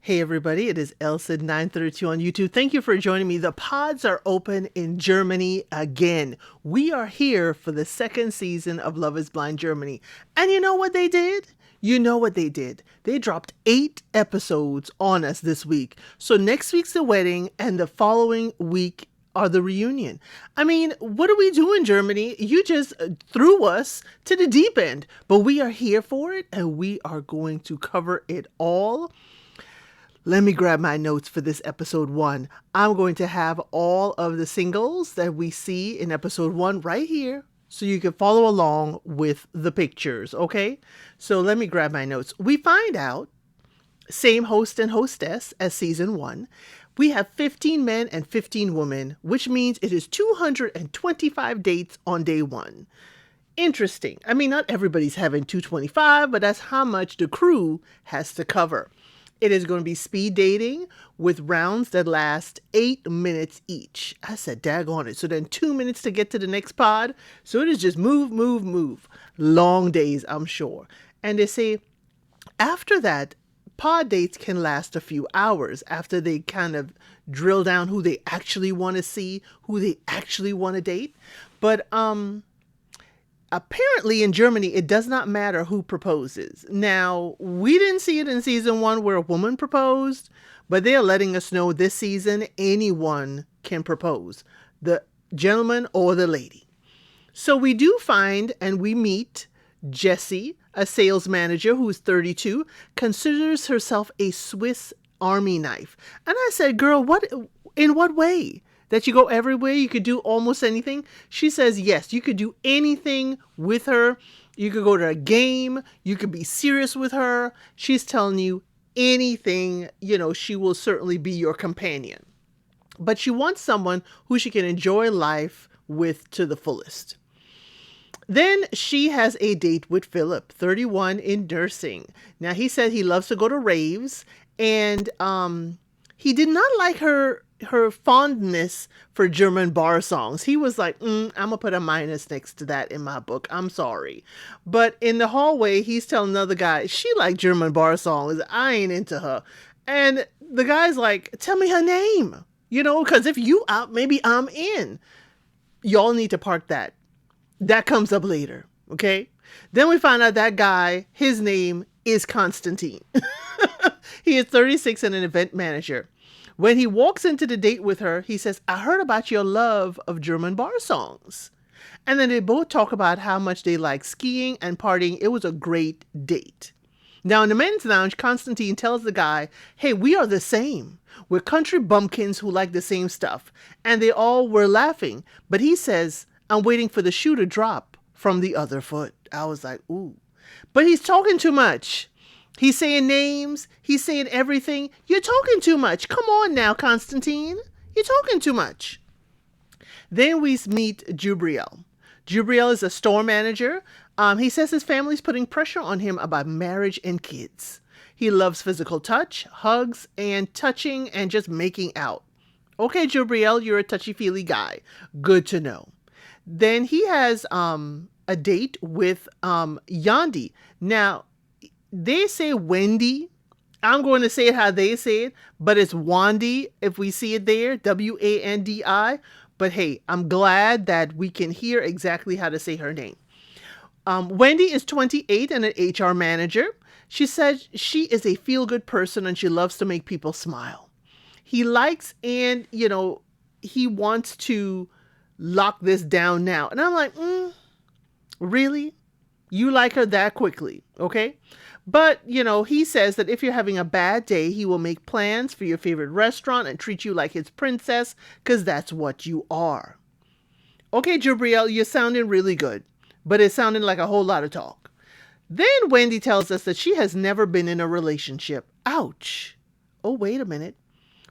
Hey everybody, it is Elsid932 on YouTube. Thank you for joining me. The pods are open in Germany again. We are here for the second season of Love is Blind Germany. And you know what they did? You know what they did? They dropped 8 episodes on us this week. So next week's the wedding and the following week are the reunion. I mean, what do we do in Germany? You just threw us to the deep end. But we are here for it and we are going to cover it all. Let me grab my notes for this episode 1. I'm going to have all of the singles that we see in episode 1 right here so you can follow along with the pictures, okay? So let me grab my notes. We find out, same host and hostess as season 1. We have 15 men and 15 women, which means it is 225 dates on day 1. Interesting. I mean, not everybody's having 225, but that's how much the crew has to cover. It is going to be speed dating with rounds that last 8 minutes each. I said, daggone it. So then 2 minutes to get to the next pod. So it is just move, move, move. Long days, I'm sure. And they say after that, pod dates can last a few hours after they kind of drill down who they actually want to see, who they actually want to date. But, apparently in Germany, it does not matter who proposes. Now, we didn't see it in season 1 where a woman proposed, but they are letting us know this season anyone can propose, the gentleman or the lady. So we do find and we meet Jessie, a sales manager who is 32, considers herself a Swiss Army knife. And I said, girl, in what way? That you go everywhere, you could do almost anything? She says, yes, you could do anything with her. You could go to a game. You could be serious with her. She's telling you anything, she will certainly be your companion. But she wants someone who she can enjoy life with to the fullest. Then she has a date with Philip, 31, in nursing. Now, he said he loves to go to raves, and he did not like her fondness for German bar songs. He was like, I'm gonna put a minus next to that in my book. I'm sorry. But in the hallway, he's telling another guy, she liked German bar songs. I ain't into her. And the guy's like, tell me her name, because if you out, maybe I'm in. Y'all need to park that. That comes up later. Okay. Then we find out that guy, his name is Constantine. He is 36 and an event manager. When he walks into the date with her, he says, I heard about your love of German bar songs. And then they both talk about how much they like skiing and partying. It was a great date. Now, in the men's lounge, Constantine tells the guy, hey, we are the same. We're country bumpkins who like the same stuff. And they all were laughing. But he says, I'm waiting for the shoe to drop from the other foot. I was like, ooh. But he's talking too much. He's saying names. He's saying everything. You're talking too much. Come on now, Constantine. You're talking too much. Then we meet Jubriel. Jubriel is a store manager. He says his family's putting pressure on him about marriage and kids. He loves physical touch, hugs, and touching and just making out. Okay, Jubriel, you're a touchy-feely guy. Good to know. Then he has a date with Yandi. Now, they say Wendy. I'm going to say it how they say it, but it's Wandi if we see it there, Wandi. But hey, I'm glad that we can hear exactly how to say her name. Wendy is 28 and an HR manager. She says she is a feel-good person and she loves to make people smile. He likes and, he wants to lock this down now. And I'm like, really? You like her that quickly, okay? But, he says that if you're having a bad day, he will make plans for your favorite restaurant and treat you like his princess, because that's what you are. Okay, Jubriel, you're sounding really good, but it's sounding like a whole lot of talk. Then Wendy tells us that she has never been in a relationship. Ouch. Oh, wait a minute.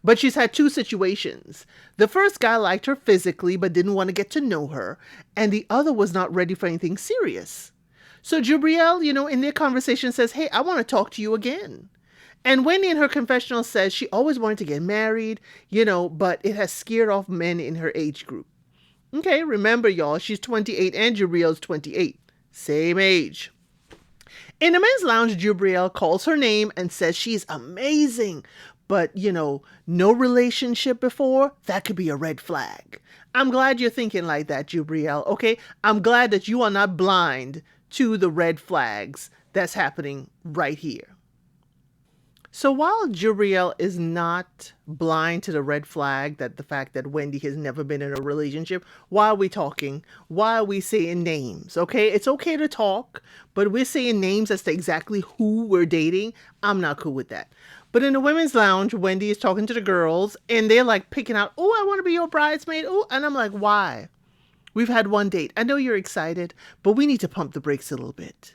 But she's had 2 situations. The first guy liked her physically, but didn't want to get to know her. And the other was not ready for anything serious. So Jubriel, in their conversation says, hey, I want to talk to you again. And Wendy in her confessional says she always wanted to get married, but it has scared off men in her age group. Okay, remember, y'all, she's 28 and Jubriel's 28. Same age. In the men's lounge, Jubriel calls her name and says she's amazing. But, no relationship before, that could be a red flag. I'm glad you're thinking like that, Jubriel, okay? I'm glad that you are not blind to the red flags that's happening right here. So while Jubriel is not blind to the red flag, that the fact that Wendy has never been in a relationship, why are we talking? Why are we saying names? Okay, it's okay to talk, but we're saying names as to exactly who we're dating. I'm not cool with that. But in the women's lounge, Wendy is talking to the girls and they're like picking out, oh, I want to be your bridesmaid. Oh, and I'm like, why? We've had one date. I know you're excited, but we need to pump the brakes a little bit.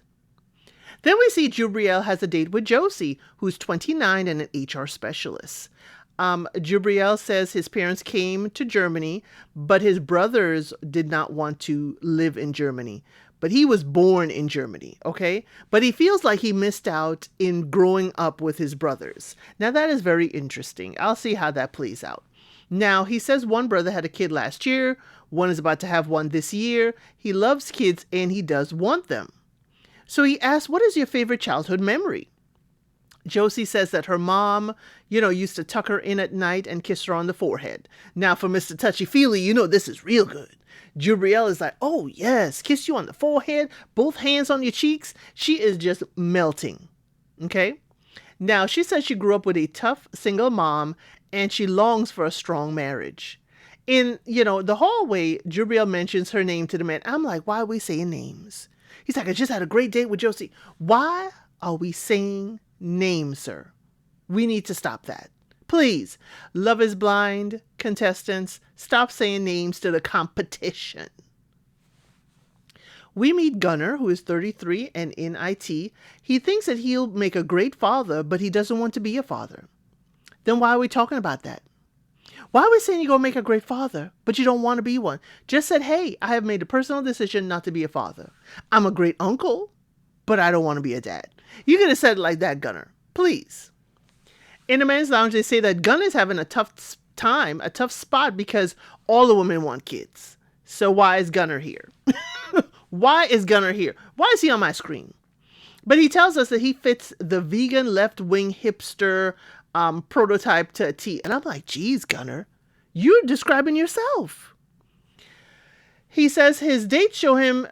Then we see Jubriel has a date with Josie, who's 29 and an HR specialist. Jubriel says his parents came to Germany, but his brothers did not want to live in Germany. But he was born in Germany, okay? But he feels like he missed out in growing up with his brothers. Now, that is very interesting. I'll see how that plays out. Now, he says one brother had a kid last year. One is about to have one this year. He loves kids and he does want them. So he asks, what is your favorite childhood memory? Josie says that her mom, used to tuck her in at night and kiss her on the forehead. Now for Mr. Touchy-Feely, this is real good. Jubriel is like, oh yes, kiss you on the forehead, both hands on your cheeks. She is just melting. Okay? Now she says she grew up with a tough single mom and she longs for a strong marriage. In, the hallway, Jubriel mentions her name to the man. I'm like, why are we saying names? He's like, I just had a great date with Josie. Why are we saying names, sir? We need to stop that. Please, Love is Blind contestants, stop saying names to the competition. We meet Gunnar, who is 33 and in IT. He thinks that he'll make a great father, but he doesn't want to be a father. Then why are we talking about that? Why are we saying you're going to make a great father, but you don't want to be one? Just said, hey, I have made a personal decision not to be a father. I'm a great uncle, but I don't want to be a dad. You could have said it like that, Gunnar. Please. In the men's lounge, they say that Gunnar is having a tough time, a tough spot, because all the women want kids. So why is Gunnar here? Why is Gunnar here? Why is he on my screen? But he tells us that he fits the vegan left-wing hipster prototype to a T. And I'm like, geez, Gunnar, you're describing yourself. He says his dates show him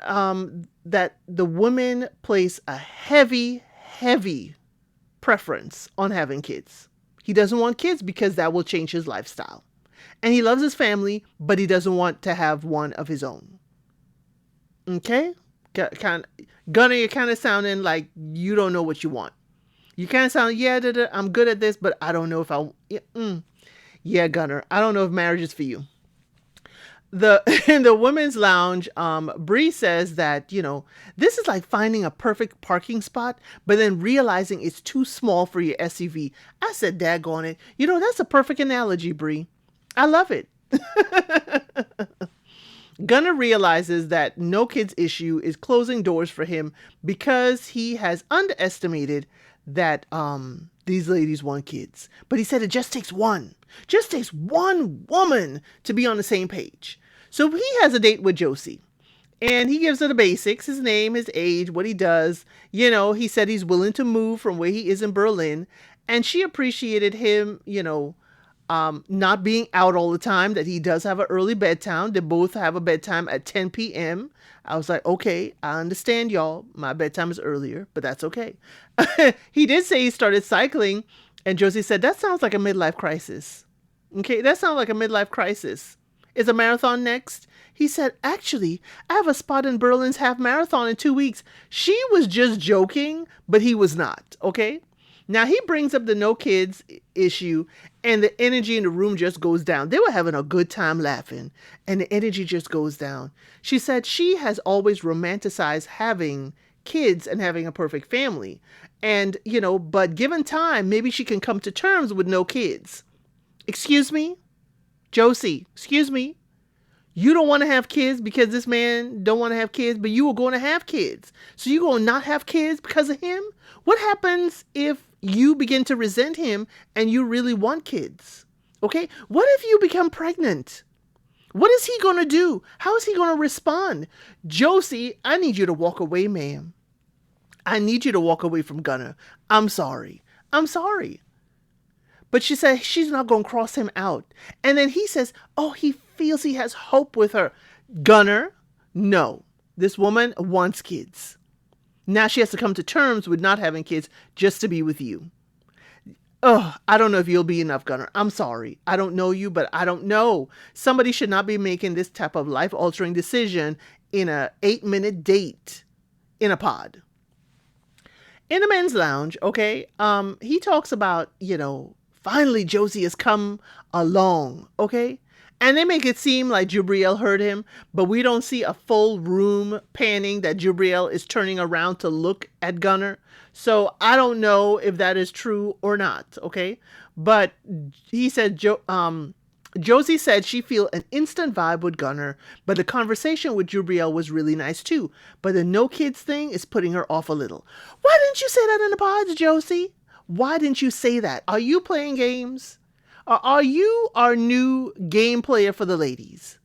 that the women place a heavy preference on having kids. He doesn't want kids because that will change his lifestyle. And he loves his family, but he doesn't want to have one of his own. Okay? Gunnar, you're kind of sounding like you don't know what you want. You kind of sound, I'm good at this, but I don't know if yeah, Gunnar, I don't know if marriage is for you. In the women's lounge, Bree says that, this is like finding a perfect parking spot, but then realizing it's too small for your SUV. I said, daggone it. That's a perfect analogy, Bree. I love it. Gunnar realizes that no kids issue is closing doors for him because he has underestimated that these ladies want kids. But he said it just takes one woman to be on the same page. So he has a date with Josie. And he gives her the basics, his name, his age, what he does. He said he's willing to move from where he is in Berlin. And she appreciated him, not being out all the time, that he does have an early bedtime. They both have a bedtime at 10 p.m. I was like, okay, I understand y'all. My bedtime is earlier, but that's okay. He did say he started cycling, and Josie said, that sounds like a midlife crisis. Okay, that sounds like a midlife crisis. Is a marathon next? He said, actually, I have a spot in Berlin's half marathon in 2 weeks. She was just joking, but he was not, okay? Now, he brings up the no kids issue, and the energy in the room just goes down. They were having a good time laughing, and the energy just goes down. She said she has always romanticized having kids and having a perfect family. And, but given time, maybe she can come to terms with no kids. Excuse me? Josie, excuse me? You don't want to have kids because this man don't want to have kids, but you were going to have kids. So you're going to not have kids because of him? What happens if you begin to resent him and you really want kids? Okay? What if you become pregnant? What is he going to do? How is he going to respond? Josie, I need you to walk away, ma'am. I need you to walk away from Gunnar. I'm sorry. I'm sorry. But she said she's not going to cross him out. And then he says, oh, he feels he has hope with her. Gunnar, no. This woman wants kids. Now she has to come to terms with not having kids just to be with you. Oh, I don't know if you'll be enough, Gunnar. I'm sorry. I don't know you, but I don't know. Somebody should not be making this type of life-altering decision in a 8-minute date in a pod. In the men's lounge, okay, he talks about, finally Josie has come along, okay? And they make it seem like Jubriel heard him, but we don't see a full room panning that Jubriel is turning around to look at Gunnar. So I don't know if that is true or not, okay? But he said, Josie said she feel an instant vibe with Gunnar, but the conversation with Jubriel was really nice too. But the no kids thing is putting her off a little. Why didn't you say that in the pods, Josie? Why didn't you say that? Are you playing games? Or are you our new game player for the ladies?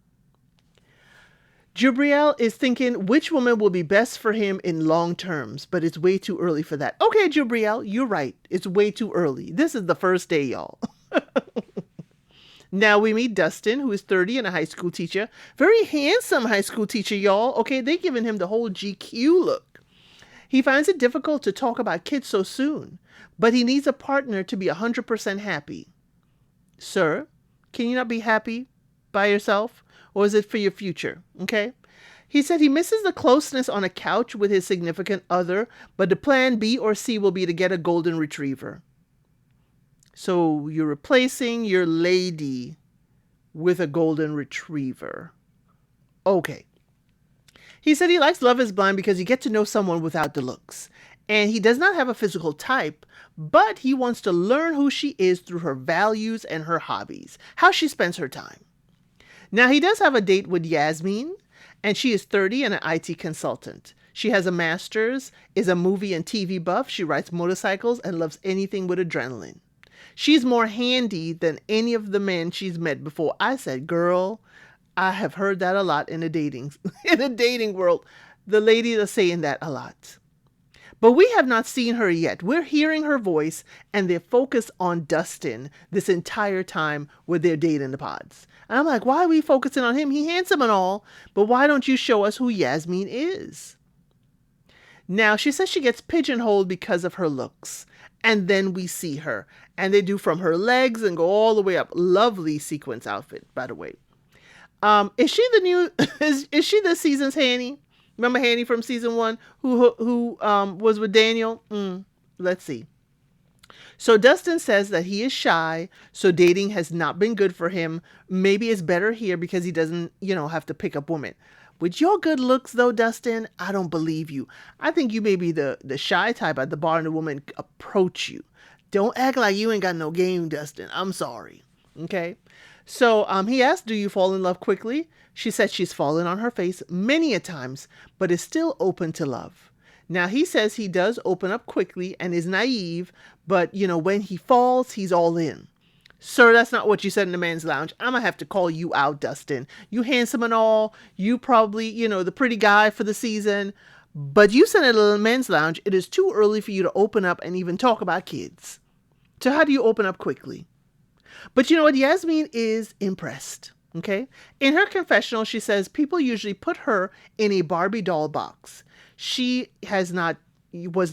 Jubriel is thinking which woman will be best for him in long terms, but it's way too early for that. Okay, Jubriel, you're right. It's way too early. This is the first day, y'all. Now we meet Dustin, who is 30 and a high school teacher. Very handsome high school teacher, y'all. Okay, they're giving him the whole GQ look. He finds it difficult to talk about kids so soon, but he needs a partner to be 100% happy. Sir, can you not be happy by yourself? Or is it for your future? Okay. He said he misses the closeness on a couch with his significant other, but the plan B or C will be to get a golden retriever. So you're replacing your lady with a golden retriever. Okay. He said he likes Love is Blind because you get to know someone without the looks. And he does not have a physical type, but he wants to learn who she is through her values and her hobbies, how she spends her time. Now, he does have a date with Yasmin, and she is 30 and an IT consultant. She has a master's, is a movie and TV buff. She rides motorcycles and loves anything with adrenaline. She's more handy than any of the men she's met before. I said, girl, I have heard that a lot in the dating world. The ladies are saying that a lot. But we have not seen her yet. We're hearing her voice, and they're focused on Dustin this entire time with their date in the pods. And I'm like, why are we focusing on him? He's handsome and all, but why don't you show us who Yasmin is? Now, she says she gets pigeonholed because of her looks. And then we see her. And they do from her legs and go all the way up. Lovely sequence outfit, by the way. Is she the new, is she this season's Hanny? Remember Hanny from season 1 who was with Daniel? Let's see. So Dustin says that he is shy, so dating has not been good for him. Maybe it's better here because he doesn't, have to pick up women. With your good looks, though, Dustin, I don't believe you. I think you may be the shy type at the bar and the woman approach you. Don't act like you ain't got no game, Dustin. I'm sorry. Okay? So he asked, do you fall in love quickly? She said she's fallen on her face many a times, but is still open to love. Now, he says he does open up quickly and is naive, but, when he falls, he's all in. Sir, that's not what you said in the men's lounge. I'm going to have to call you out, Dustin. You handsome and all. You probably, the pretty guy for the season. But you said in the men's lounge, it is too early for you to open up and even talk about kids. So how do you open up quickly? But you know what? Yasmin is impressed. Okay. In her confessional, she says people usually put her in a Barbie doll box. She was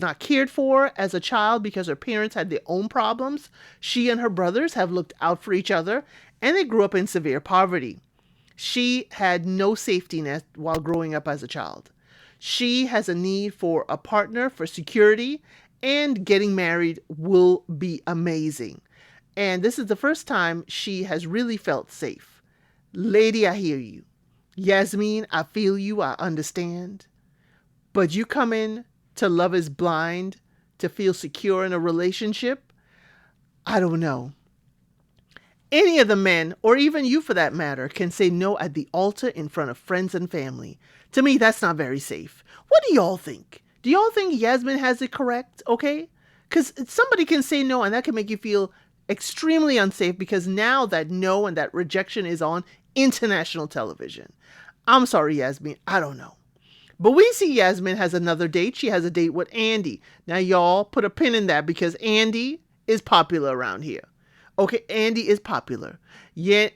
not cared for as a child because her parents had their own problems. She and her brothers have looked out for each other, and they grew up in severe poverty. She had no safety net while growing up as a child. She has a need for a partner for security, and getting married will be amazing. And this is the first time she has really felt safe. Lady, I hear you. Yasmin, I feel you. I understand. But you come in to Love is Blind to feel secure in a relationship? I don't know. Any of the men, or even you for that matter, can say no at the altar in front of friends and family. To me, that's not very safe. What do y'all think? Do y'all think Yasmin has it correct? Okay? Because somebody can say no and that can make you feel extremely unsafe because now that no and that rejection is on international television. I'm sorry, Yasmin. I don't know. But we see Yasmin has another date. She has a date with Andy. Now, y'all put a pin in that because Andy is popular around here. Okay, Andy is popular. Yet,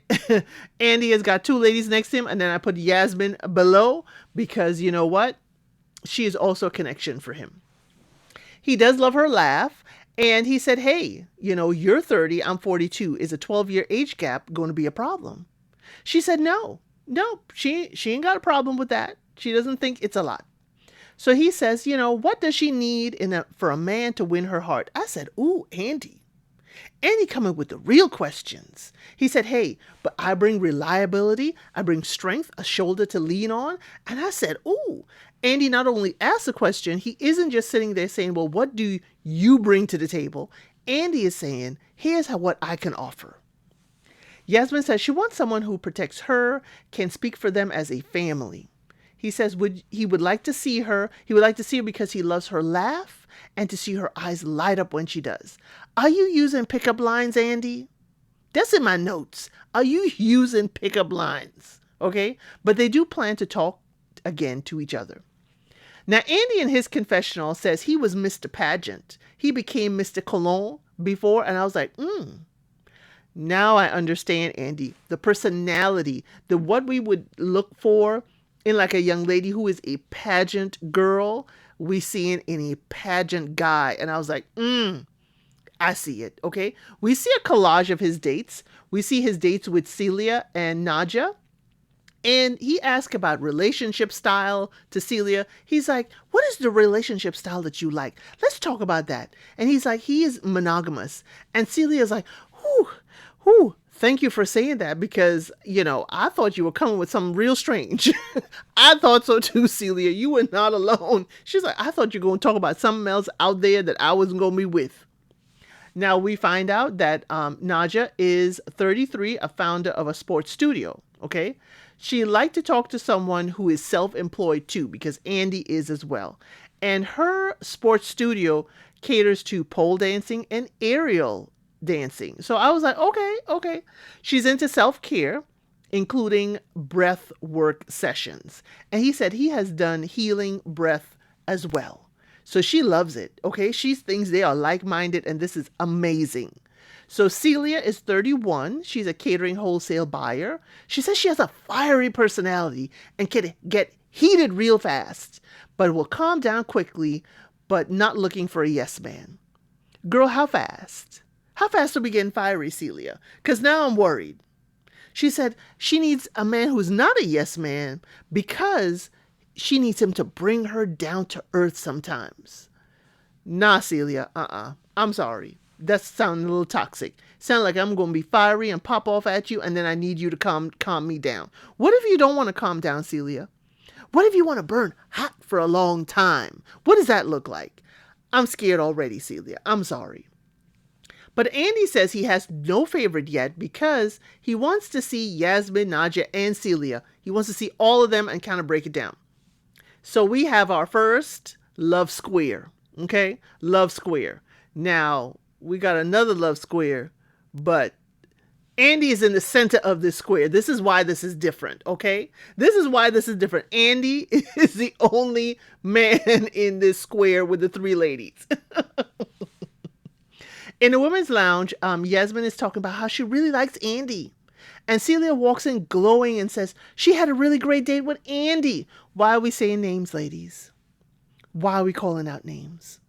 Andy has got two ladies next to him, and then I put Yasmin below because you know what? She is also a connection for him. He does love her laugh, and he said, hey, you're 30, I'm 42. Is a 12-year age gap going to be a problem? She said, no, she ain't got a problem with that. She doesn't think it's a lot. So he says, what does she need for a man to win her heart? I said, ooh, Andy. Andy coming with the real questions. He said, hey, but I bring reliability, I bring strength, a shoulder to lean on. And I said, ooh, Andy not only asked the question, he isn't just sitting there saying, well, what do you bring to the table? Andy is saying, here's what I can offer. Yasmin says she wants someone who protects her, can speak for them as a family. He says he would like to see her. He would like to see her because he loves her laugh and to see her eyes light up when she does. Are you using pickup lines, Andy? That's in my notes. Are you using pickup lines? Okay. But they do plan to talk again to each other. Now, Andy in his confessional says he was Mr. Pageant. He became Mr. Cologne before. And I was like, now I understand, Andy, the personality, what we would look for in like a young lady who is a pageant girl, we see it in a pageant guy. And I was like, I see it. Okay. We see a collage of his dates. We see his dates with Celia and Nadja. And he asked about relationship style to Celia. He's like, what is the relationship style that you like? Let's talk about that. And he's like, he is monogamous. And Celia's like, whew, thank you for saying that because, I thought you were coming with something real strange. I thought so too, Celia. You were not alone. She's like, I thought you were going to talk about something else out there that I wasn't going to be with. Now we find out that Nadja is 33, a founder of a sports studio. Okay. She liked to talk to someone who is self-employed too, because Andy is as well. And her sports studio caters to pole dancing and aerial dancing. So I was like, okay. She's into self-care, including breath work sessions. And he said he has done healing breath as well. So she loves it. Okay. She thinks they are like-minded and this is amazing. So Celia is 31. She's a catering wholesale buyer. She says she has a fiery personality and can get heated real fast, but will calm down quickly, but not looking for a yes man. Girl, how fast? How fast are we getting fiery, Celia? Because now I'm worried. She said she needs a man who's not a yes man because she needs him to bring her down to earth sometimes. Nah, Celia, I'm sorry. That's sounding a little toxic. Sound like I'm going to be fiery and pop off at you, and then I need you to calm me down. What if you don't want to calm down, Celia? What if you want to burn hot for a long time? What does that look like? I'm scared already, Celia. I'm sorry. But Andy says he has no favorite yet because he wants to see Yasmin, Nadja, and Celia. He wants to see all of them and kind of break it down. So we have our first love square. Okay? Love square. Now, we got another love square, but Andy is in the center of this square. This is why this is different, okay? This is why this is different. Andy is the only man in this square with the three ladies. In the women's lounge, Yasmin is talking about how she really likes Andy. And Celia walks in glowing and says, she had a really great date with Andy. Why are we saying names, ladies? Why are we calling out names?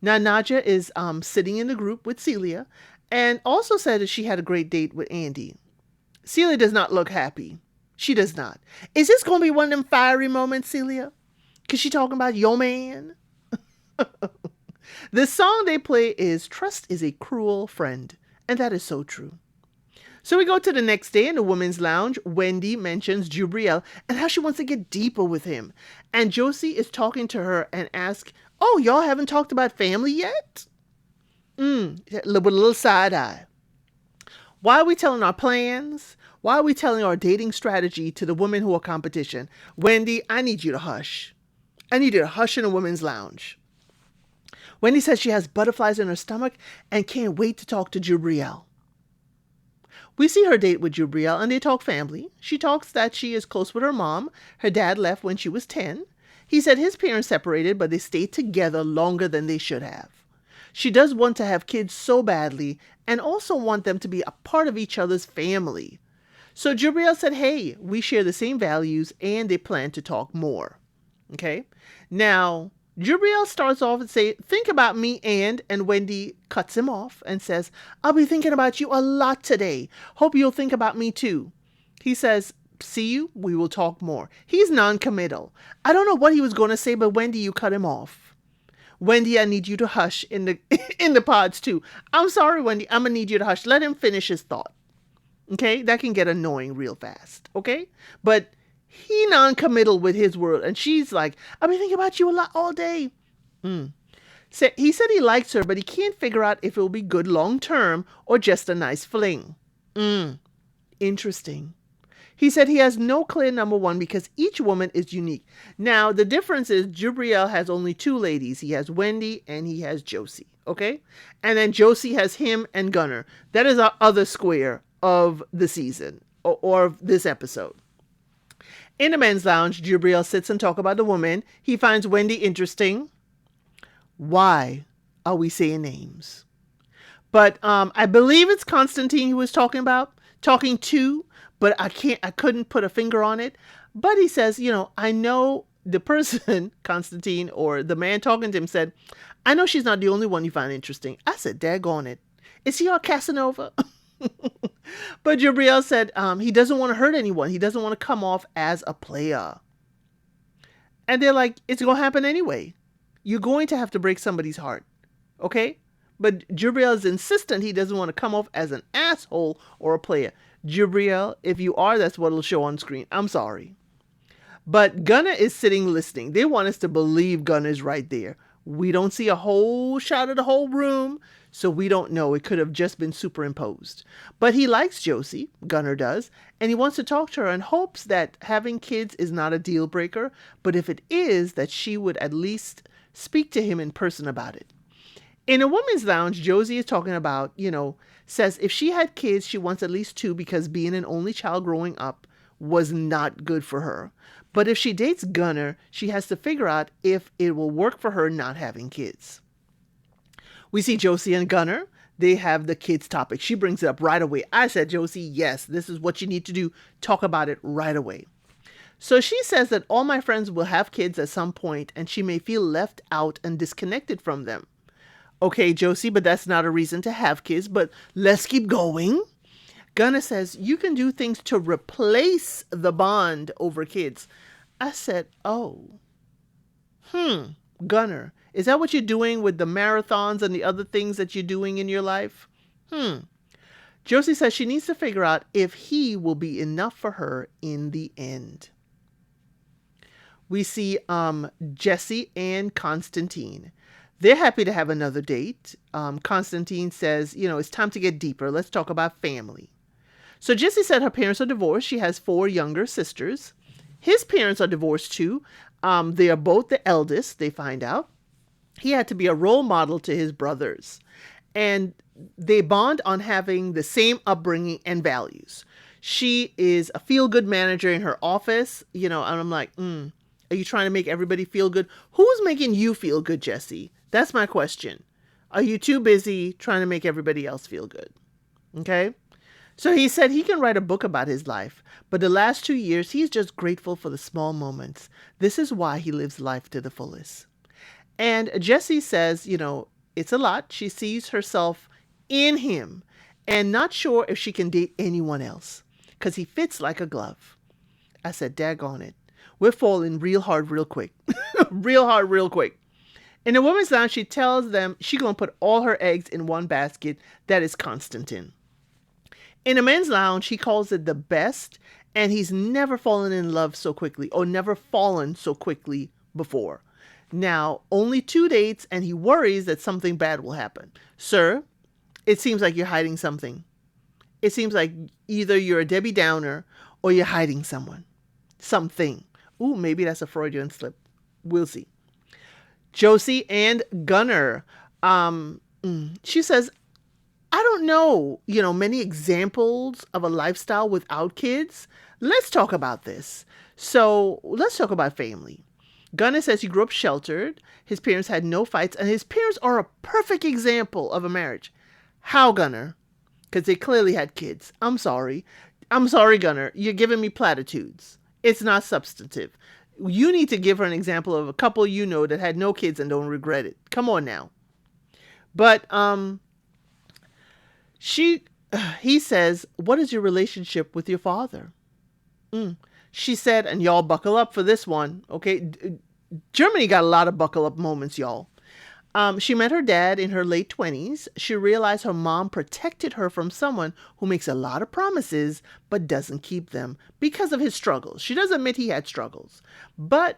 Now, Nadja is sitting in the group with Celia and also said that she had a great date with Andy. Celia does not look happy. She does not. Is this going to be one of them fiery moments, Celia? Because she's talking about your man. The song they play is Trust is a Cruel Friend. And that is so true. So we go to the next day in the women's lounge. Wendy mentions Jubriel and how she wants to get deeper with him. And Josie is talking to her and asks, oh, y'all haven't talked about family yet? With a little side eye. Why are we telling our plans? Why are we telling our dating strategy to the women who are competition? Wendy, I need you to hush. I need you to hush in the women's lounge. Wendy says she has butterflies in her stomach and can't wait to talk to Jubriel. We see her date with Jubriel and they talk family. She talks that she is close with her mom. Her dad left when she was 10. He said his parents separated, but they stayed together longer than they should have. She does want to have kids so badly and also want them to be a part of each other's family. So Jabriel said, hey, we share the same values and they plan to talk more. Okay. Now, Jabriel starts off and say, think about me and Wendy cuts him off and says, I'll be thinking about you a lot today. Hope you'll think about me too. He says, see you, we will talk more. He's non-committal. I don't know what he was going to say, but Wendy, you cut him off. Wendy, I need you to hush in the in the pods too. I'm sorry, Wendy, I'm going to need you to hush. Let him finish his thought. Okay, that can get annoying real fast. Okay, but he non-committal with his word, and she's like, I've been thinking about you a lot all day. So he said he likes her, but he can't figure out if it will be good long-term or just a nice fling. Interesting. He said he has no clear number one because each woman is unique. Now, the difference is Jabriel has only two ladies. He has Wendy and he has Josie. Okay, and then Josie has him and Gunnar. That is our other square of the season or of this episode. In the men's lounge, Jabriel sits and talks about the woman. He finds Wendy interesting. Why are we saying names? But I believe it's Constantine he was talking to, but I couldn't put a finger on it. But he says, I know the person, Constantine, or the man talking to him said, I know she's not the only one you find interesting. I said, daggone it. Is he our Casanova? But Jabriel said he doesn't want to hurt anyone. He doesn't want to come off as a player. And they're like, it's going to happen anyway. You're going to have to break somebody's heart. Okay? But Jabriel is insistent he doesn't want to come off as an asshole or a player. Jabriel, if you are, that's what it'll show on screen. I'm sorry. But Gunnar is sitting listening. They want us to believe Gunnar's right there. We don't see a whole shot of the whole room, so we don't know. It could have just been superimposed. But he likes Josie, Gunnar does, and he wants to talk to her and hopes that having kids is not a deal breaker, but if it is, that she would at least speak to him in person about it. In a women's lounge, Josie is talking about, says if she had kids, she wants at least two because being an only child growing up was not good for her. But if she dates Gunnar, she has to figure out if it will work for her not having kids. We see Josie and Gunnar. They have the kids topic. She brings it up right away. I said, Josie, yes, this is what you need to do. Talk about it right away. So she says that all my friends will have kids at some point and she may feel left out and disconnected from them. Okay, Josie, but that's not a reason to have kids, but let's keep going. Gunnar says, you can do things to replace the bond over kids. I said, oh. Gunnar, is that what you're doing with the marathons and the other things that you're doing in your life? Josie says she needs to figure out if he will be enough for her in the end. We see Jesse and Constantine. They're happy to have another date. Constantine says, it's time to get deeper. Let's talk about family. So Jesse said her parents are divorced. She has 4 younger sisters. His parents are divorced too. They are both the eldest, they find out. He had to be a role model to his brothers. And they bond on having the same upbringing and values. She is a feel-good manager in her office, and I'm like, are you trying to make everybody feel good? Who's making you feel good, Jesse? That's my question. Are you too busy trying to make everybody else feel good? Okay? So he said he can write a book about his life, but the last 2 years, he's just grateful for the small moments. This is why he lives life to the fullest. And Jessie says, it's a lot. She sees herself in him and not sure if she can date anyone else because he fits like a glove. I said, daggone it. We're falling real hard, real quick. Real hard, real quick. In the women's lounge, she tells them she's going to put all her eggs in one basket. That is Constantine. In the men's lounge, he calls it the best, and he's never fallen in love so quickly or never fallen so quickly before. Now, only 2 dates, and he worries that something bad will happen. Sir, it seems like you're hiding something. It seems like either you're a Debbie Downer or you're hiding something. Ooh, maybe that's a Freudian slip. We'll see. Josie and Gunnar. She says, I don't know, many examples of a lifestyle without kids. Let's talk about this. So let's talk about family. Gunnar says he grew up sheltered. His parents had no fights, and his parents are a perfect example of a marriage. How, Gunnar? Because they clearly had kids. I'm sorry. I'm sorry, Gunnar. You're giving me platitudes. It's not substantive. You need to give her an example of a couple you know that had no kids and don't regret it. Come on now. But he says, what is your relationship with your father? She said, and y'all buckle up for this one, okay? Germany got a lot of buckle up moments, y'all. She met her dad in her late 20s. She realized her mom protected her from someone who makes a lot of promises but doesn't keep them because of his struggles. She does admit he had struggles. But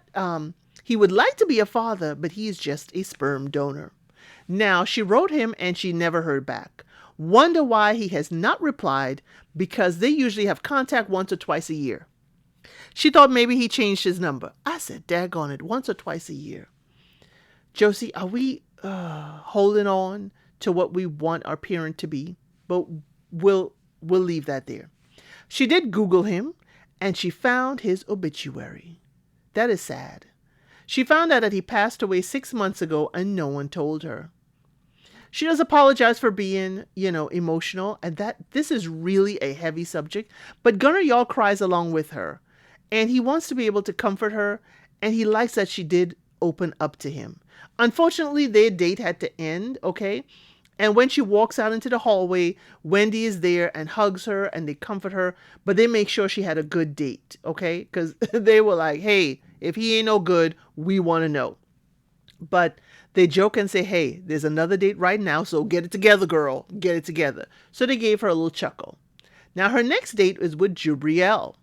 he would like to be a father, but he is just a sperm donor. Now, she wrote him and she never heard back. Wonder why he has not replied, because they usually have contact once or twice a year. She thought maybe he changed his number. I said, daggone it, once or twice a year. Josie, are we holding on to what we want our parent to be? But we'll leave that there. She did Google him, and she found his obituary. That is sad. She found out that he passed away 6 months ago, and no one told her. She does apologize for being, emotional, and that this is really a heavy subject. But Gunnar y'all cries along with her, and he wants to be able to comfort her, and he likes that she did open up to him. Unfortunately, their date had to end, okay? And when she walks out into the hallway, Wendy is there and hugs her and they comfort her, but they make sure she had a good date, okay? Because they were like, hey, if he ain't no good, we want to know. But they joke and say, hey, there's another date right now, so get it together, girl. Get it together. So they gave her a little chuckle. Now her next date is with Jubriel.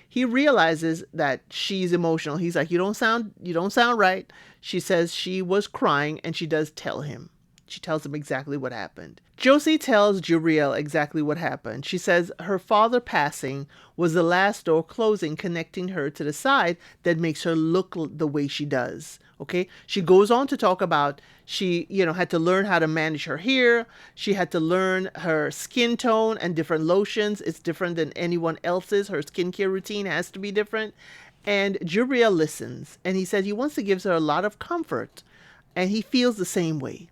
He realizes that she's emotional. He's like, you don't sound right. She says she was crying, and she does tell him. She tells him exactly what happened. Josie tells Jubriel exactly what happened. She says her father passing was the last door closing, connecting her to the side that makes her look the way she does. Okay. She goes on to talk about she, had to learn how to manage her hair. She had to learn her skin tone and different lotions. It's different than anyone else's. Her skincare routine has to be different. And Jubriel listens, and he says he wants to give her a lot of comfort, and he feels the same way.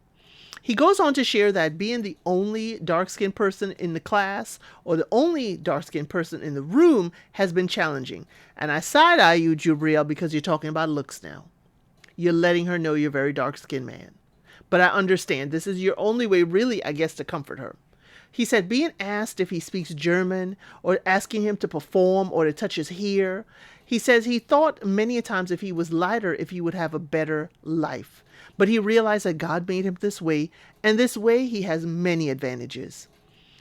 He goes on to share that being the only dark-skinned person in the class or the only dark-skinned person in the room has been challenging. And I side-eye you, Jubriel, because you're talking about looks now. You're letting her know you're a very dark-skinned man. But I understand this is your only way, really, I guess, to comfort her. He said being asked if he speaks German or asking him to perform or to touch his hair. He says he thought many a times if he was lighter, if he would have a better life. But he realized that God made him this way, and this way he has many advantages.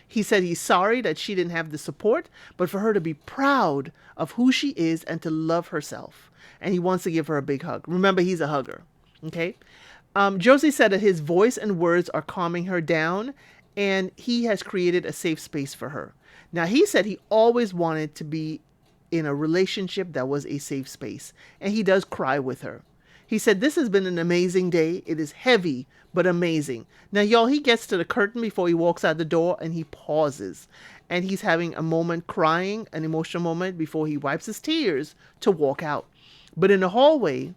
He said he's sorry that she didn't have the support, but for her to be proud of who she is and to love herself. And he wants to give her a big hug. Remember, he's a hugger. Okay? Josie said that his voice and words are calming her down, and he has created a safe space for her. Now, he said he always wanted to be in a relationship that was a safe space, and he does cry with her. He said, this has been an amazing day. It is heavy, but amazing. Now, y'all, he gets to the curtain before he walks out the door, and he pauses. And he's having a moment crying, an emotional moment, before he wipes his tears to walk out. But in the hallway,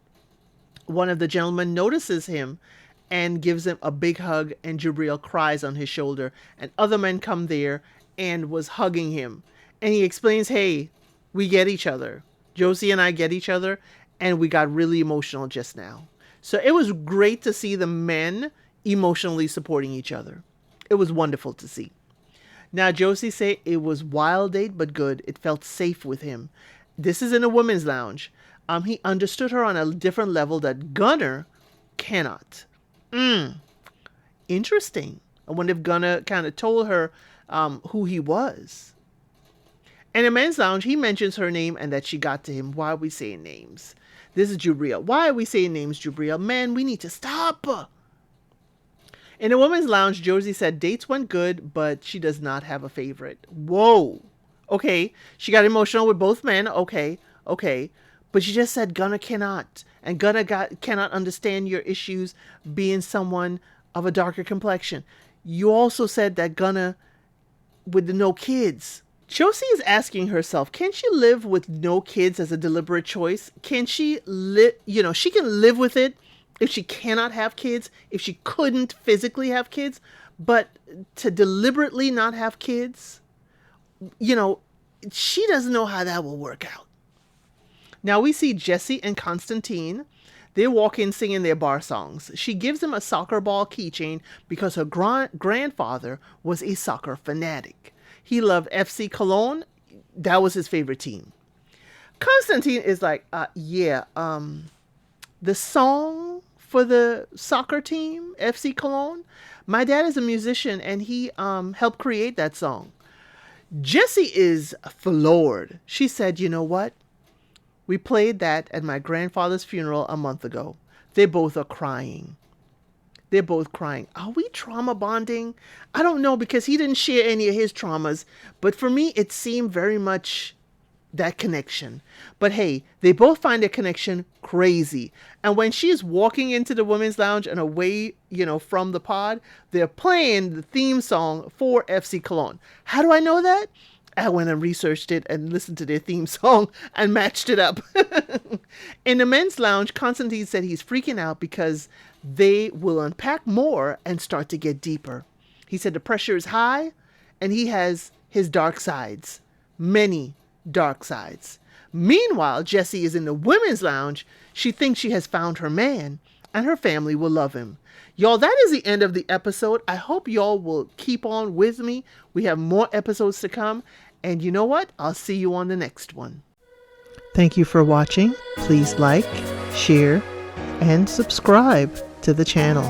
one of the gentlemen notices him and gives him a big hug, and Jubriel cries on his shoulder. And other men come there and was hugging him. And he explains, hey, we get each other. Josie and I get each other. And we got really emotional just now. So it was great to see the men emotionally supporting each other. It was wonderful to see. Now, Josie said it was wild date, but good. It felt safe with him. This is in a women's lounge. He understood her on a different level that Gunnar cannot. Interesting. I wonder if Gunnar kind of told her who he was. In a men's lounge, he mentions her name and that she got to him. Why are we saying names? This is Jubriel. Why are we saying names, Jubriel? Man, we need to stop. In a woman's lounge, Josie said dates went good, but she does not have a favorite. Whoa. Okay. She got emotional with both men. Okay. But she just said Gunnar cannot. And Gunnar cannot understand your issues being someone of a darker complexion. You also said that Gunnar with the no kids Josie is asking herself, can she live with no kids as a deliberate choice? Can she live, she can live with it if she cannot have kids, if she couldn't physically have kids, but to deliberately not have kids, she doesn't know how that will work out. Now we see Jesse and Constantine. They walk in singing their bar songs. She gives him a soccer ball keychain because her grandfather was a soccer fanatic. He loved FC Cologne. That was his favorite team. Constantine is like, the song for the soccer team, FC Cologne, my dad is a musician and he helped create that song. Jessie is floored. She said, you know what? We played that at my grandfather's funeral a month ago. They both are crying. They're both crying. Are we trauma bonding? I don't know, because he didn't share any of his traumas. But for me, it seemed very much that connection. But hey, they both find their connection crazy. And when she's walking into the women's lounge and away, from the pod, they're playing the theme song for FC Cologne. How do I know that? I went and researched it and listened to their theme song and matched it up. In the men's lounge, Constantine said he's freaking out because they will unpack more and start to get deeper. He said the pressure is high and he has his dark sides, many dark sides. Meanwhile, Jessie is in the women's lounge. She thinks she has found her man and her family will love him. Y'all, that is the end of the episode. I hope y'all will keep on with me. We have more episodes to come. And you know what? I'll see you on the next one. Thank you for watching. Please like, share, and subscribe to the channel.